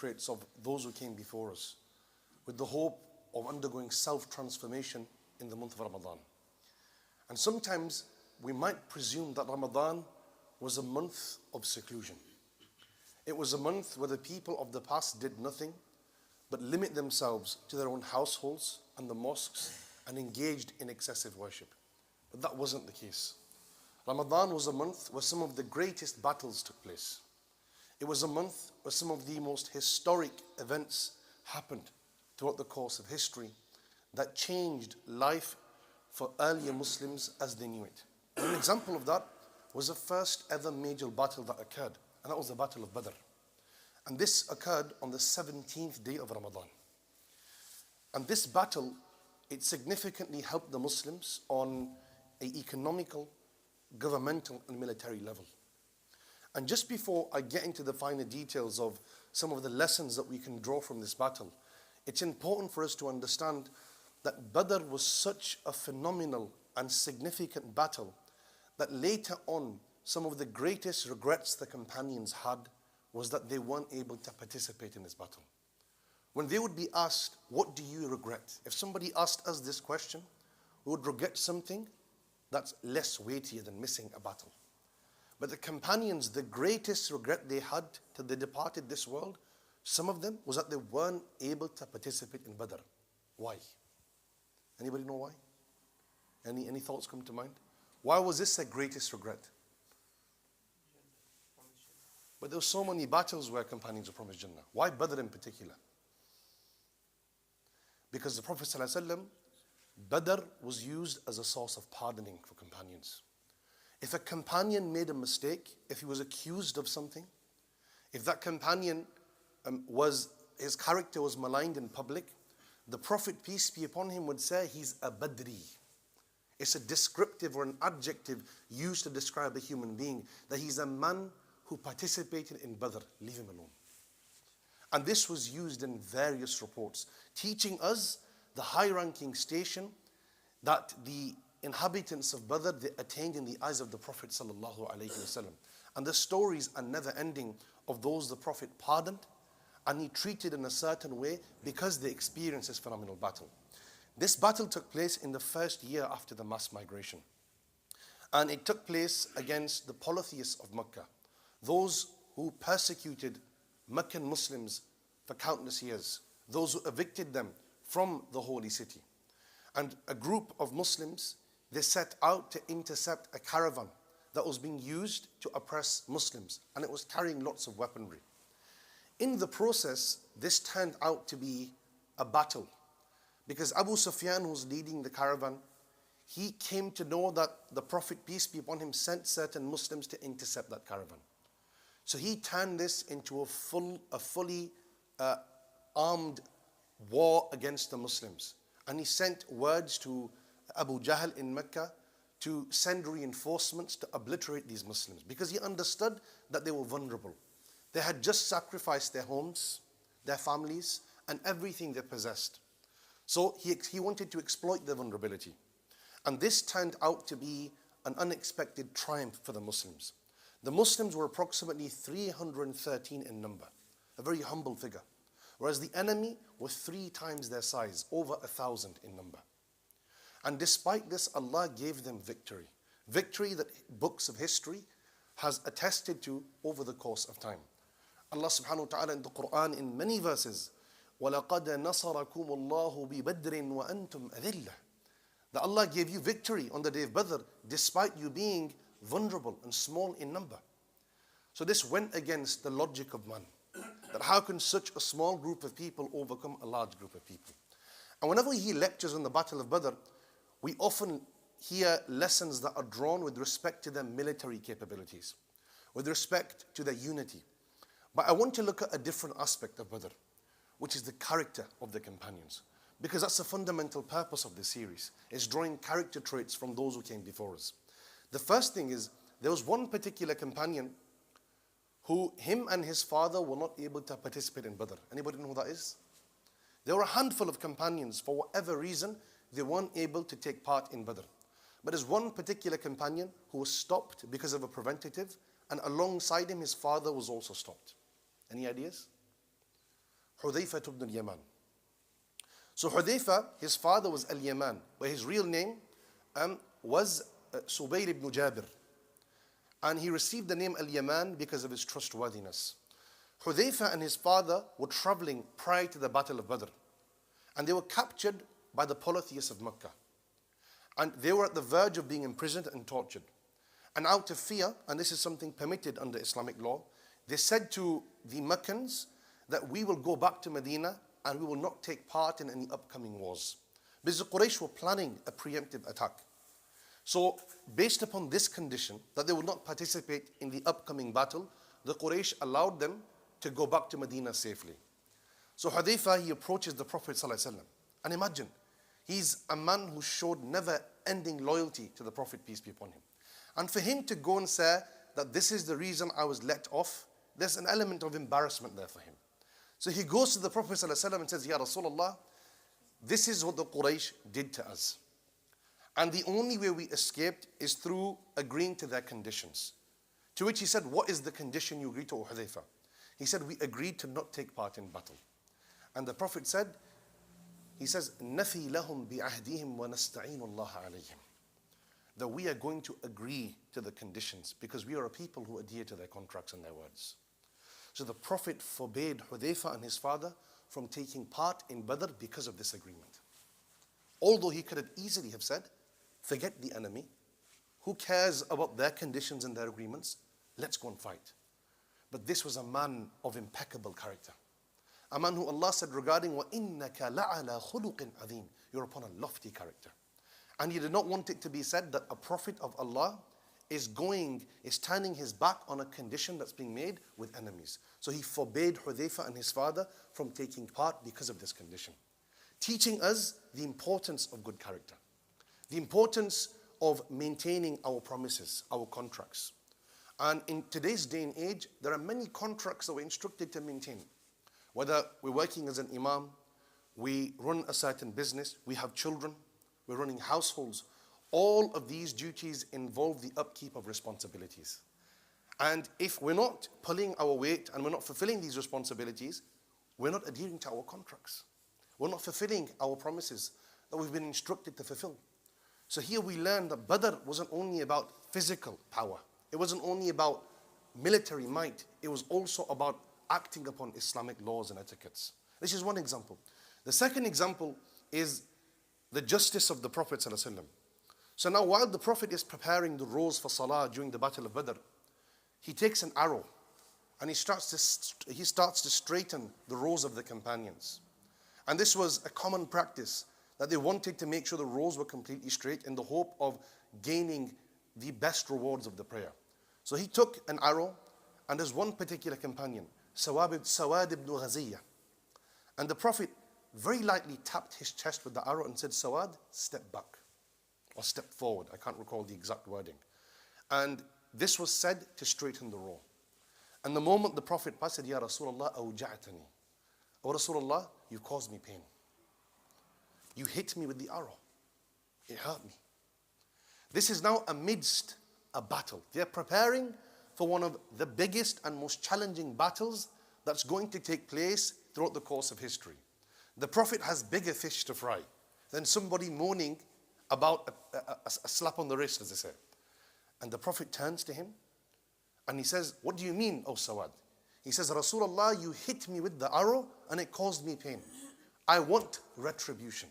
traits of those who came before us, with the hope of undergoing self-transformation in the month of Ramadan. And sometimes we might presume that Ramadan was a month of seclusion. It was a month where the people of the past did nothing but limit themselves to their own households and the mosques and engaged in excessive worship. But that wasn't the case. Ramadan was a month where some of the greatest battles took place. It was a month where some of the most historic events happened throughout the course of history that changed life for earlier Muslims as they knew it. And an example of that was the first ever major battle that occurred, and that was the Battle of Badr. And this occurred on the 17th day of Ramadan. And this battle, it significantly helped the Muslims on an economical, governmental, and military level. And just before I get into the finer details of some of the lessons that we can draw from this battle, it's important for us to understand that Badr was such a phenomenal and significant battle that later on, some of the greatest regrets the companions had was that they weren't able to participate in this battle. When they would be asked, what do you regret? If somebody asked us this question, we would regret something that's less weightier than missing a battle. But the companions, the greatest regret they had till they departed this world, some of them, was that they weren't able to participate in Badr. Why? Anybody know why? Any thoughts come to mind? Why was this their greatest regret? But there were so many battles where companions were promised Jannah. Why Badr in particular? Because the Prophet ﷺ, Badr was used as a source of pardoning for companions. If a companion made a mistake, if he was accused of something, if that companion his character was maligned in public, the Prophet, peace be upon him, would say he's a Badri. It's a descriptive or an adjective used to describe a human being, that he's a man who participated in Badr, leave him alone. And this was used in various reports, teaching us the high-ranking station that the inhabitants of Badr, they attained in the eyes of the Prophet ﷺ. And the stories are never ending of those the Prophet pardoned and he treated in a certain way because they experienced this phenomenal battle. This battle took place in the first year after the mass migration. And it took place against the polytheists of Mecca, those who persecuted Meccan Muslims for countless years, those who evicted them from the holy city. And a group of Muslims, they set out to intercept a caravan that was being used to oppress Muslims, and it was carrying lots of weaponry. In the process, this turned out to be a battle, because Abu Sufyan, who was leading the caravan, he came to know that the Prophet, peace be upon him, sent certain Muslims to intercept that caravan. So he turned this into a fully armed war against the Muslims. And he sent words to Abu Jahl in Mecca to send reinforcements to obliterate these Muslims, because he understood that they were vulnerable. They had just sacrificed their homes, their families, and everything they possessed. So he wanted to exploit their vulnerability. And this turned out to be an unexpected triumph for the Muslims. The Muslims were approximately 313 in number, a very humble figure, whereas the enemy were 3 times their size, over 1,000 in number. And despite this, Allah gave them victory. Victory that books of history has attested to over the course of time. Allah subhanahu wa ta'ala in the Quran in many verses, وَلَقَدْ نَصَرَكُمُ اللَّهُ بِبَدْرٍ وَأَنْتُمْ أَذِلَّةٌ, that Allah gave you victory on the day of Badr despite you being vulnerable and small in number. So this went against the logic of man, that how can such a small group of people overcome a large group of people? And whenever he lectures on the Battle of Badr, we often hear lessons that are drawn with respect to their military capabilities, with respect to their unity. But I want to look at a different aspect of Badr, which is the character of the companions, because that's the fundamental purpose of this series, is drawing character traits from those who came before us. The first thing is, there was one particular companion who, him and his father were not able to participate in Badr. Anybody know who that is? There were a handful of companions, for whatever reason, they weren't able to take part in Badr. But there's one particular companion who was stopped because of a preventative, and alongside him, his father was also stopped. Any ideas? Hudayfa ibn al-Yaman. So Hudayfa, his father was al-Yaman, but his real name was Subayr ibn Jabir. And he received the name al-Yaman because of his trustworthiness. Hudayfa and his father were traveling prior to the Battle of Badr. And they were captured by the polytheists of Mecca. And they were at the verge of being imprisoned and tortured. And out of fear, and this is something permitted under Islamic law, they said to the Meccans that we will go back to Medina and we will not take part in any upcoming wars. Because the Quraysh were planning a preemptive attack. So based upon this condition, that they would not participate in the upcoming battle, the Quraysh allowed them to go back to Medina safely. So Hudayfa, he approaches the Prophet ﷺ. And imagine, he's a man who showed never-ending loyalty to the Prophet, peace be upon him. And for him to go and say that this is the reason I was let off, there's an element of embarrassment there for him. So he goes to the Prophet ﷺ and says, Ya Rasulullah, this is what the Quraysh did to us. And the only way we escaped is through agreeing to their conditions. To which he said, what is the condition you agreed to, O Hudayfa? He said, we agreed to not take part in battle. And the Prophet said, he says, نَفِي لَهُمْ بِعَهْدِهِمْ وَنَسْتَعِينُ اللَّهَ عَلَيْهِمْ. That we are going to agree to the conditions because we are a people who adhere to their contracts and their words. So the Prophet forbade Hudayfa and his father from taking part in Badr because of this agreement. Although he could have easily have said, forget the enemy. Who cares about their conditions and their agreements? Let's go and fight. But this was a man of impeccable character. A man who Allah said regarding, وَإِنَّكَ لَعَلَى خُلُقٍ عَظِيمٍ. You're upon a lofty character. And he did not want it to be said that a prophet of Allah is turning his back on a condition that's being made with enemies. So he forbade Hudayfa and his father from taking part because of this condition. Teaching us the importance of good character. The importance of maintaining our promises, our contracts. And in today's day and age, there are many contracts that we're instructed to maintain. Whether we're working as an Imam, we run a certain business, we have children, we're running households. All of these duties involve the upkeep of responsibilities. And if we're not pulling our weight and we're not fulfilling these responsibilities, we're not adhering to our contracts. We're not fulfilling our promises that we've been instructed to fulfill. So here we learn that Badr wasn't only about physical power. It wasn't only about military might. It was also about acting upon Islamic laws and etiquettes. This is one example. The second example is the justice of the Prophet ﷺ. So now while the Prophet is preparing the rows for Salah during the Battle of Badr, he takes an arrow and he starts to straighten the rows of the companions. And this was a common practice, that they wanted to make sure the rows were completely straight in the hope of gaining the best rewards of the prayer. So he took an arrow, and there's one particular companion, Sawad ibn Ghaziyah. And the Prophet very lightly tapped his chest with the arrow and said, Sawad, step back, or step forward. I can't recall the exact wording. And this was said to straighten the row. And the moment the Prophet passed, said, Ya Rasulullah, awja'tani. O Rasulullah, you caused me pain. You hit me with the arrow. It hurt me. This is now amidst a battle. They are preparing for one of the biggest and most challenging battles that's going to take place throughout the course of history. The Prophet has bigger fish to fry than somebody moaning about a slap on the wrist, as they say. And the Prophet turns to him and he says, what do you mean, O Sawad? He says, Rasulullah, you hit me with the arrow and it caused me pain. I want retribution.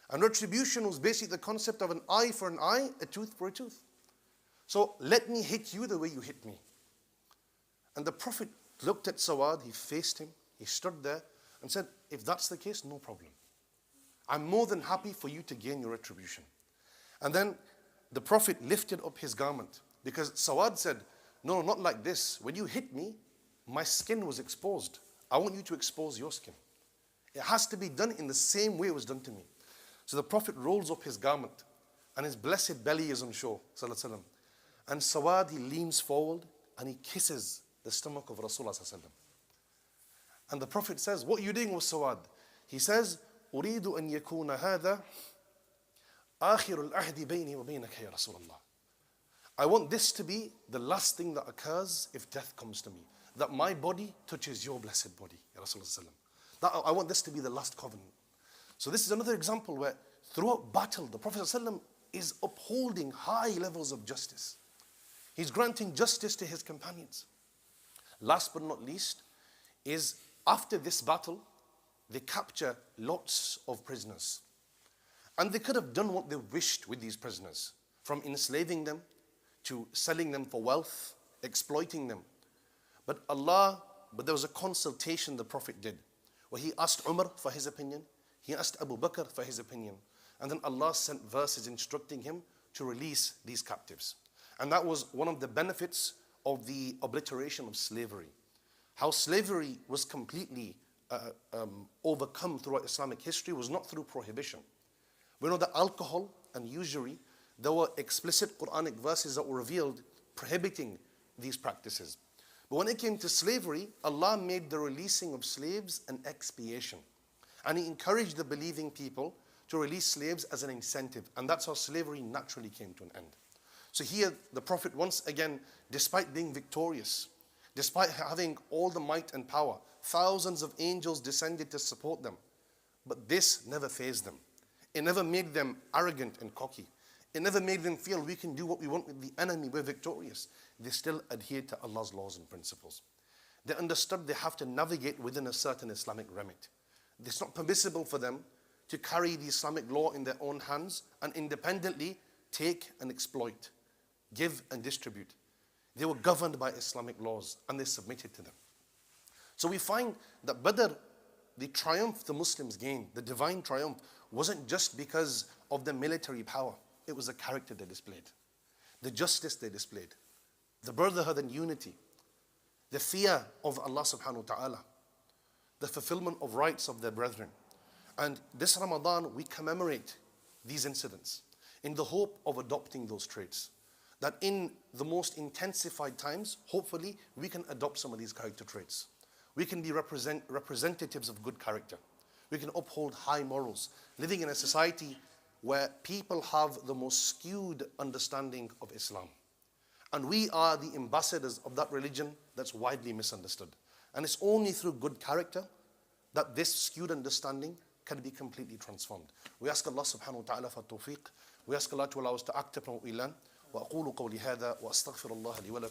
And retribution was basically the concept of an eye for an eye, a tooth for a tooth. So let me hit you the way you hit me. And the Prophet looked at Sawad, he faced him, he stood there and said, if that's the case, no problem. I'm more than happy for you to gain your retribution. And then the Prophet lifted up his garment because Sawad said, no, not like this. When you hit me, my skin was exposed. I want you to expose your skin. It has to be done in the same way it was done to me. So the Prophet rolls up his garment and his blessed belly is on show, sallallahu alaihi wasallam. And Sawad, he leans forward and he kisses the stomach of Rasulullah sallallahu alaihi wasallam. And the Prophet says, what are you doing with Sawad? He says, أريد أن يكون هذا آخر العهد بيني وبينك يا رسول الله. I want this to be the last thing that occurs if death comes to me. That my body touches your blessed body, Ya Ya Rasulullah. That, I want this to be the last covenant. So this is another example where throughout battle, the Prophet ﷺ is upholding high levels of justice. He's granting justice to his companions. Last but not least is after this battle, they capture lots of prisoners. And they could have done what they wished with these prisoners, from enslaving them to selling them for wealth, exploiting them. But there was a consultation the Prophet did, where he asked Umar for his opinion, he asked Abu Bakr for his opinion, and then Allah sent verses instructing him to release these captives. And that was one of the benefits of the obliteration of slavery. How slavery was completely overcome throughout Islamic history was not through prohibition. We know that alcohol and usury, there were explicit Quranic verses that were revealed prohibiting these practices. But when it came to slavery, Allah made the releasing of slaves an expiation. And He encouraged the believing people to release slaves as an incentive. And that's how slavery naturally came to an end. So here, the Prophet once again, despite being victorious, despite having all the might and power, thousands of angels descended to support them. But this never fazed them. It never made them arrogant and cocky. It never made them feel we can do what we want with the enemy, we're victorious. They still adhered to Allah's laws and principles. They understood they have to navigate within a certain Islamic remit. It's not permissible for them to carry the Islamic law in their own hands and independently take and exploit, give and distribute. They were governed by Islamic laws and they submitted to them. So we find that Badr, the triumph the Muslims gained, the divine triumph, wasn't just because of the military power. It was the character they displayed, the justice they displayed, the brotherhood and unity, the fear of Allah subhanahu wa ta'ala, the fulfillment of rights of their brethren. And this Ramadan, we commemorate these incidents in the hope of adopting those traits. That in the most intensified times, hopefully, we can adopt some of these character traits. We can be representatives of good character. We can uphold high morals, living in a society where people have the most skewed understanding of Islam. And we are the ambassadors of that religion that's widely misunderstood. And it's only through good character that this skewed understanding can be completely transformed. We ask Allah subhanahu wa ta'ala for tawfiq. We ask Allah to allow us to act upon what we learn. وأقول قولي هذا وأستغفر الله لي ولكم